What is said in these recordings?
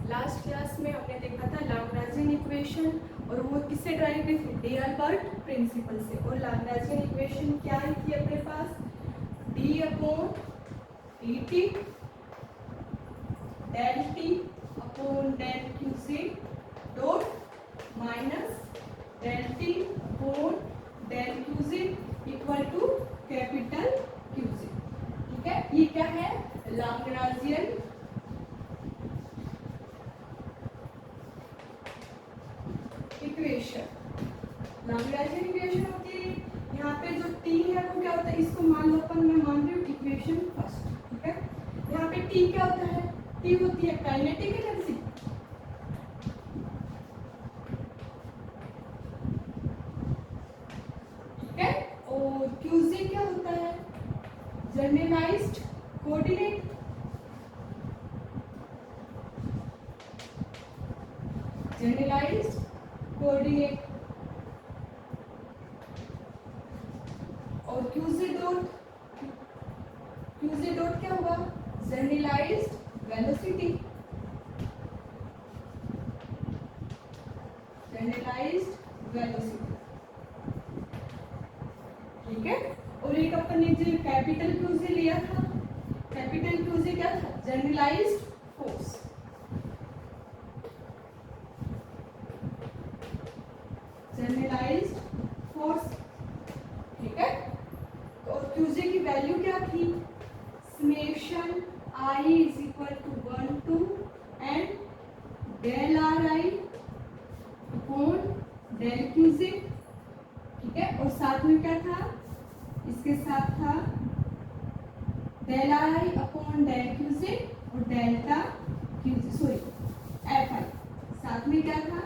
Last class में हमने देखा था लाग्रांजियन इक्वेशन और वो किससे ड्राइव की थी, डी अल्बर्ट प्रिंसिपल से। और लाग्रांजियन इक्वेशन क्या है थी अपने पास, D upon D T del T upon del Q C dot minus del T upon del Q C equal to capital Q C. ठीक है, ये क्या है, लाग्रांजियन इक्वेशन। लाग्रांजियन इक्वेशन होती है, यहाँ पे जो टी है वो क्या होता है, इसको मान लो अपन, मैं मान रही हूँ इक्वेशन फर्स्ट। ठीक है, यहाँ पे टी क्या होता है, टी होती है काइनेटिक एनर्जी। ठीक है, और क्यूजी क्या होता है, जनरलाइज्ड कोऑर्डिनेट। Generalised coordinate. और क्यूजी डॉट क्या होगा, जनरलाइज्ड वेलोसिटी। Generalised velocity. ठीक है, और एक अपन ने जो कैपिटल क्यूजी लिया था, कैपिटल क्यूजी क्या था, जनरलाइज्ड फोर्स। Generalised force. ठीक है, और क्यूजे की वैल्यू क्या थी, summation I is equal to 1 to N del R I upon del QJ. ठीक है, और साथ में क्या था, इसके साथ था del R I upon del QJ और delta QJ, sorry F I. साथ में क्या था,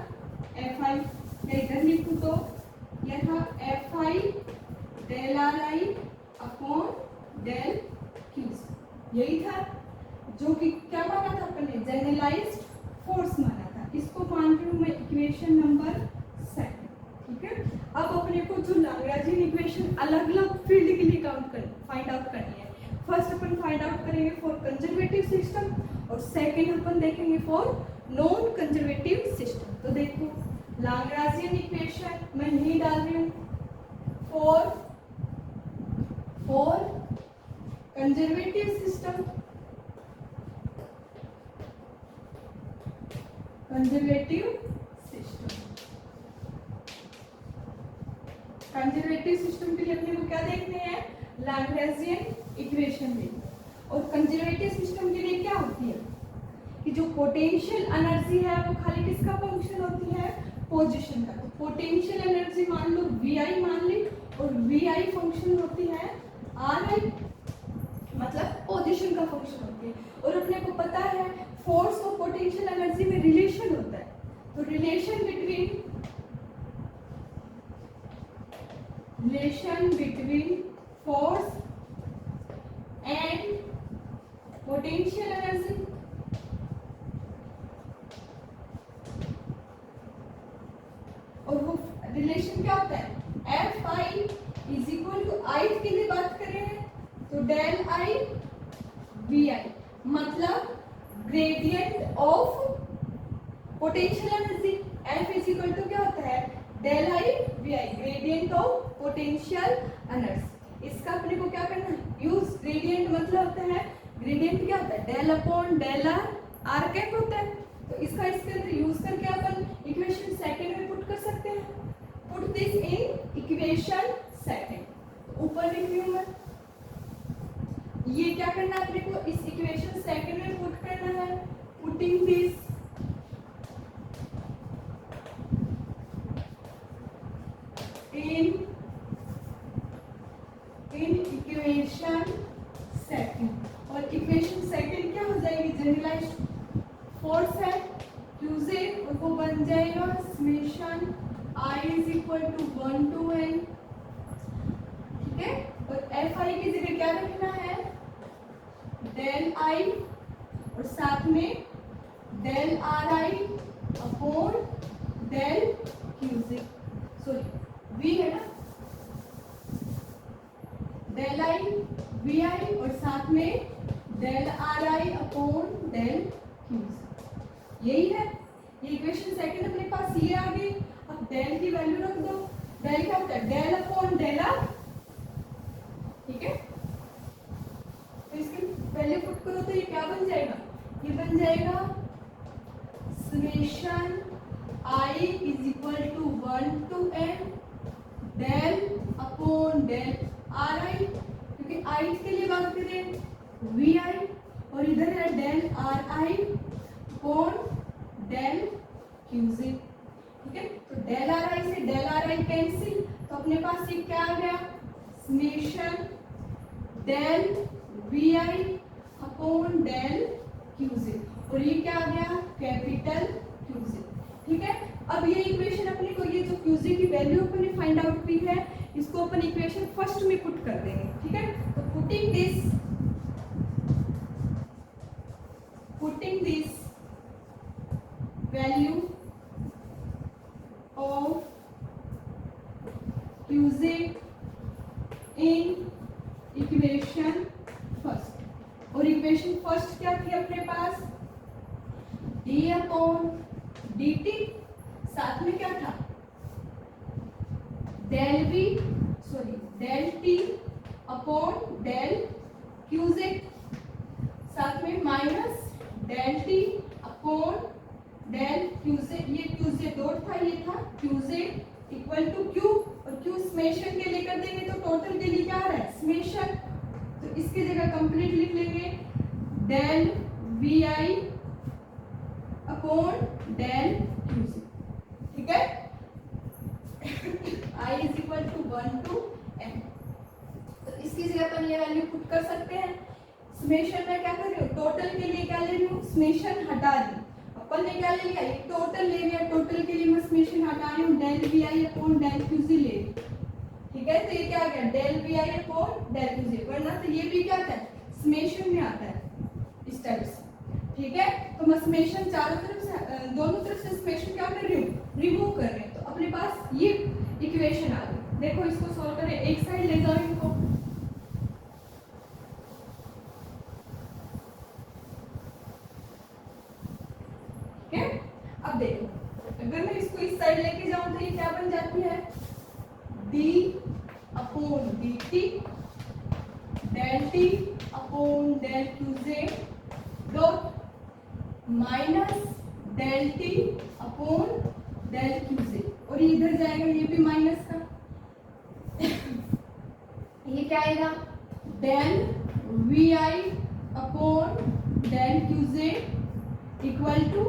एफ आई। इधर लिखूं तो यह था F I del R I upon del Q J. यही था जो कि क्या माना था अपन ने, जनरलाइज्ड फोर्स माना था। इसको मान रही हूँ मैं इक्वेशन नंबर 2। ठीक है, अब अपने को जो लाग्रांजियन इक्वेशन अलग अलग फील्ड के लिए फाइंड आउट करनी है। फर्स्ट अपन फाइंड आउट करेंगे फॉर कंजर्वेटिव सिस्टम और सेकेंड अपन देखेंगे फॉर नॉन कंजर्वेटिव सिस्टम। तो देखो लाग्रांजियन इक्वेशन मैं यही डाल रही हूँ for conservative system. Conservative system, conservative system के लिए अपने को क्या देखने हैं, लाग्रांजियन इक्वेशन देखनी। और कंजर्वेटिव सिस्टम के लिए क्या होती है कि जो पोटेंशियल एनर्जी है वो खाली किसका फंक्शन होती है, पोजीशन का। तो पोटेंशियल एनर्जी मान लो वी आई मान ली, और वी आई फंक्शन होती है आर आई, मतलब पोजीशन का फंक्शन होती है। और अपने को पता है फोर्स और पोटेंशियल एनर्जी में रिलेशन होता है। तो relation between force and potential energy. और वो रिलेशन क्या होता है, F I is equal to I के लिए बात करें तो डेल आई वी आई, मतलब gradient of potential energy. F is equal to क्या होता है, del I V I, gradient of potential energy. इसका अपने को क्या करना है, यूज। ग्रेडियंट मतलब होता है, ग्रेडियंट क्या होता है, del upon del R, R cap होता है। तो इसका इसके अंदर यूज करके अपन इक्वेशन सेकंड में पुट कर सकते हैं। Put this in equation second. ऊपर लिख रही हूं मैं, ये क्या करना है अपने को, इस इक्वेशन सेकंड में पुट करना है। Putting this in equation second. और इक्वेशन सेकंड क्या हो जाएगी, जनरलाइज्ड फोर्स है क्यूजे, वो बन जाएगा summation I is equal to 1 to N. ठीक है, और एफ आई की जगह क्या रखना है, डेल आई और साथ में del R I upon del Q J, sorry V है ना, डेल आई वी आई और साथ में del R I upon del Q J. यही है, ये इक्वेशन सेकंड अपने पास ये आ गई। अब डेल की वैल्यू रख दो, डेल क्या होता है, डेल अपॉन डेल आर, ठीक है। तो इसकी वैल्यू पुट करो तो ये क्या बन जाएगा, ये बन जाएगा summation I is equal to 1 to n del upon del R I, क्योंकि आई के लिए बात करें वी आई, और इधर है del R I upon del QJ, ठीक है। तो डेल आर आई से डेल आर आई कैंसिल, तो अपने पास ये क्या आ गया, summation del V I upon del QJ, और ये क्या आ गया, कैपिटल क्यूजे, ठीक है। अब ये इक्वेशन अपने को, ये जो क्यूजे की वैल्यू अपने फाइंड आउट की है, इसको अपन इक्वेशन फर्स्ट में पुट कर देंगे, ठीक है। तो putting this value of Q J in equation first, और इक्वेशन फर्स्ट क्या थी अपने पास, डी अपॉन डी टी, साथ में क्या था, del V sorry del T upon del Q J, साथ में minus del T upon del Q J, ये क्यूजे डॉट था, ये था क्यूजे इक्वल टू क्यू, और क्यू समेशन के लिए कर देंगे तो टोटल के लिए क्या आ रहा है, समेशन, तो इसकी जगह कंप्लीट लिख लेंगे del V I upon del QJ, ठीक है। I is equal to 1 to n, तो इसकी जगह अपन ये वैल्यू पुट कर सकते हैं। समेशन में क्या कर रही हूँ, टोटल के लिए क्या ले रही हूँ, समेशन हटा रही हूँ, अपन ने क्या ले लिया, ये टोटल ले लिया, टोटल के लिए मैं समेशन हटा रही हूँ, del V I upon del Q J ले रही हूँ, ठीक है। तो ये क्या आ गया, del V I upon del Q J, वरना तो ये भी क्या आता है, समेशन में आता है इस टाइप से, ठीक है। तो मैं समेशन चारों तरफ से, दोनों तरफ से समेशन क्या कर रही हूँ, रिमूव कर रहे हैं, तो अपने पास ये इक्वेशन आ गई। देखो इसको सॉल्व करें, एक साइड ले जाओ इनको, ठीक है। अब देखो अगर मैं इसको इस साइड लेके जाऊं तो ये क्या बन जाती है, D upon D T del T upon del Q J dot minus del T upon del QJ, और ये इधर जाएगा, ये भी माइनस का, ये क्या आएगा, del V I upon del Q J equal to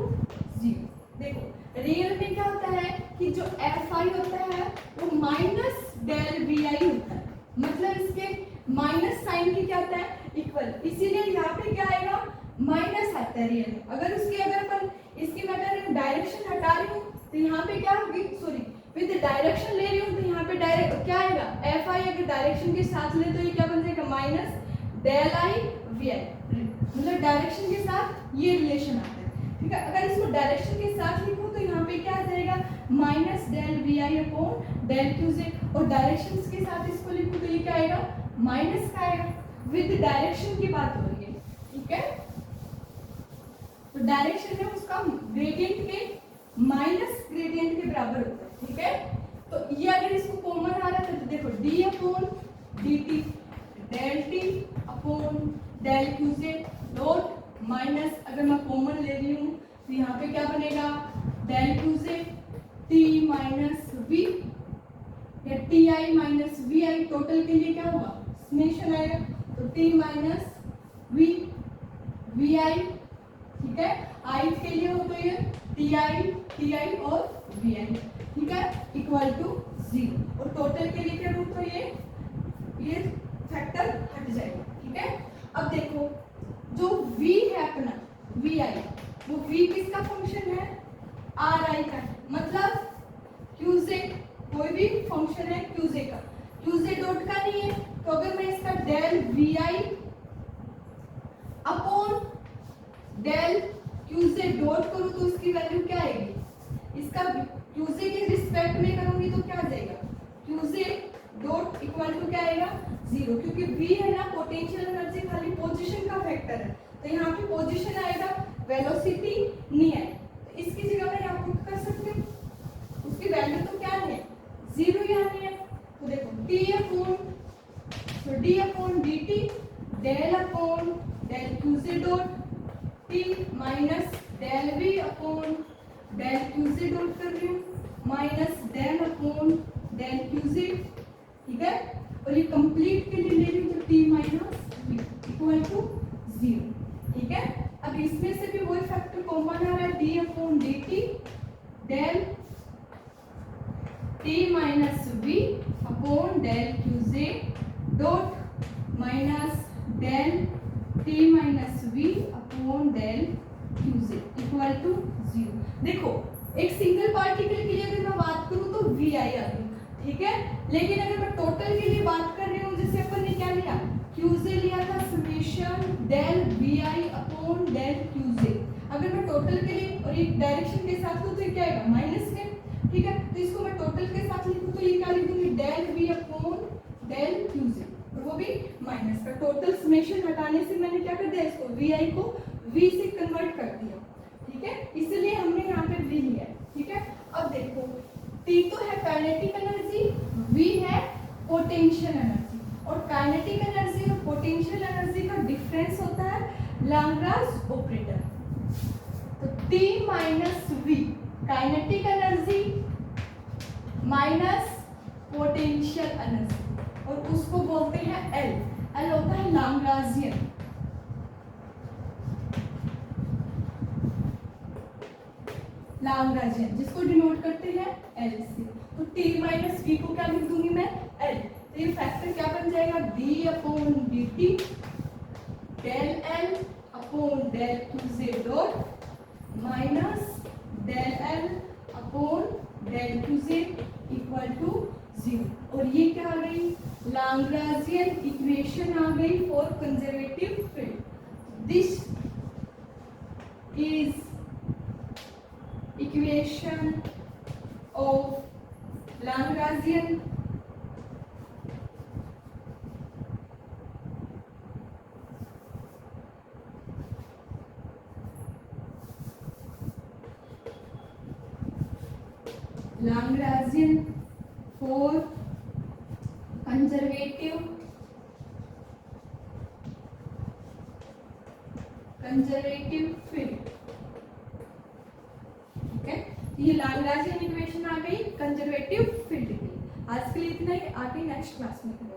0। देखो रियल में क्या होता है कि जो एफ आई होता है वो माइनस डेल वी आई होता है, मतलब इसके माइनस साइन की क्या आता है, इक्वल, इसीलिए यहाँ पे क्या आएगा, माइनस आता है रियल में। अगर उसकी अगर अपन इसकी मैं अगर डायरेक्शन हटा रही हूँ तो यहाँ पे क्या होगी, सॉरी विद डायरेक्शन ले रही हूँ तो यहाँ पे डायरेक्ट क्या आएगा, एफ आई अगर डायरेक्शन के साथ ले तो ये क्या बन जाएगा, minus del I V I, मतलब डायरेक्शन के साथ ये रिलेशन आता है, ठीक है। अगर इसको डायरेक्शन के साथ लिखूं तो यहाँ पे क्या आ जाएगा, minus del V I upon del QJ, और डायरेक्शन के साथ इसको लिखूं तो ये क्या आएगा, माइनस का आएगा, विद डायरेक्शन की बात हो रही है, ठीक है। तो डायरेक्शन में उसका ग्रेडियंट के माइनस ग्रेडियंट के बराबर होता है, ठीक है। तो ये अगर इसको कॉमन आ रहा है तो देखो D upon D T del T upon del Q J dot minus, अगर मैं कॉमन ले रही हूँ तो यहाँ पे क्या बनेगा, del QJ T minus V, या T I minus V I, total के लिए क्या होगा, समेशन आएगा, तो टी माइनस वी आई, ठीक है। आई के लिए हो तो ये टी आई और वी आई, ठीक है, इक्वल टू 0, और टोटल के लिए क्या रूप तो ये फैक्टर हट जाएगा, ठीक है। अब देखो जो v है अपना वी आई, वो v किसका फंक्शन है, आर आई का, मतलब क्यूजे, कोई भी फंक्शन है क्यूजे का, क्यूजे डॉट का नहीं है, तो अगर मैं इसका del V I upon del Q J dot करूं तो इसकी वैल्यू क्या आएगी, इसका क्यूजे के रिस्पेक्ट में करूंगी तो क्या आ जाएगा, क्यूजे डॉट इक्वल टू क्या आएगा, 0, क्योंकि v है ना पोटेंशियल एनर्जी खाली पोजीशन का फैक्टर है, तो यहाँ पे पोजीशन आएगा, वेलोसिटी नहीं है, del upon del Q Z dot T minus del V upon del Q Z dot कर रही हूँ minus del upon del Q Z, ठीक है। और ये कंप्लीट के लिए ले रही हूँ तो T minus V equal to 0, ठीक है। अब इसमें से भी वही फैक्टर कॉमन आ रहा है D upon D T del T minus V upon del Q Z dot minus del T minus V upon del Q Z equal to 0। देखो एक सिंगल पार्टिकल के लिए अगर मैं बात करूं तो वी आई आ गई, ठीक है। लेकिन अगर मैं टोटल के लिए बात कर रही हूँ, जैसे अपन ने क्या लिया, क्यूजे लिया था summation del V I upon del Q J. अगर मैं टोटल के लिए और एक डायरेक्शन के साथ लूँ तो क्या आएगा माइनस में, ठीक है। तो इसको मैं टोटल के साथ लिखूँ तो ये क्या लिख दूंगी del V upon del QJ, और वो भी माइनस का। टोटल समेशन हटाने से मैंने क्या कर दिया, इसको वी आई को वी से कन्वर्ट कर दिया, ठीक है। इसलिए हमने यहाँ पे वी लिया है, ठीक है। अब देखो टी तो है काइनेटिक एनर्जी, वी है पोटेंशियल एनर्जी, और काइनेटिक एनर्जी और पोटेंशियल एनर्जी का डिफरेंस होता है लैग्रांज ऑपरेटर। तो T minus V kinetic energy minus potential energy, और उसको बोलते हैं एल। एल होता है लैग्रांजियन, लैग्रांजियन जिसको डिनोट करते हैं एल से। तो टी माइनस वी को क्या लिख दूंगी मैं, एल। तो ये फैक्टर क्या बन जाएगा, D upon D T del L upon del Q Z dot minus del L upon del Q Z equal to 0। और ये क्या आ गई, लैग्रांजियन इक्वेशन आ गई for conservative field. This is equation of Lagrangian for conservative field, ये Lagrangian equation आ गई conservative field के लिए। आज के लिए इतना ही, आगे नेक्स्ट क्लास में करेंगे।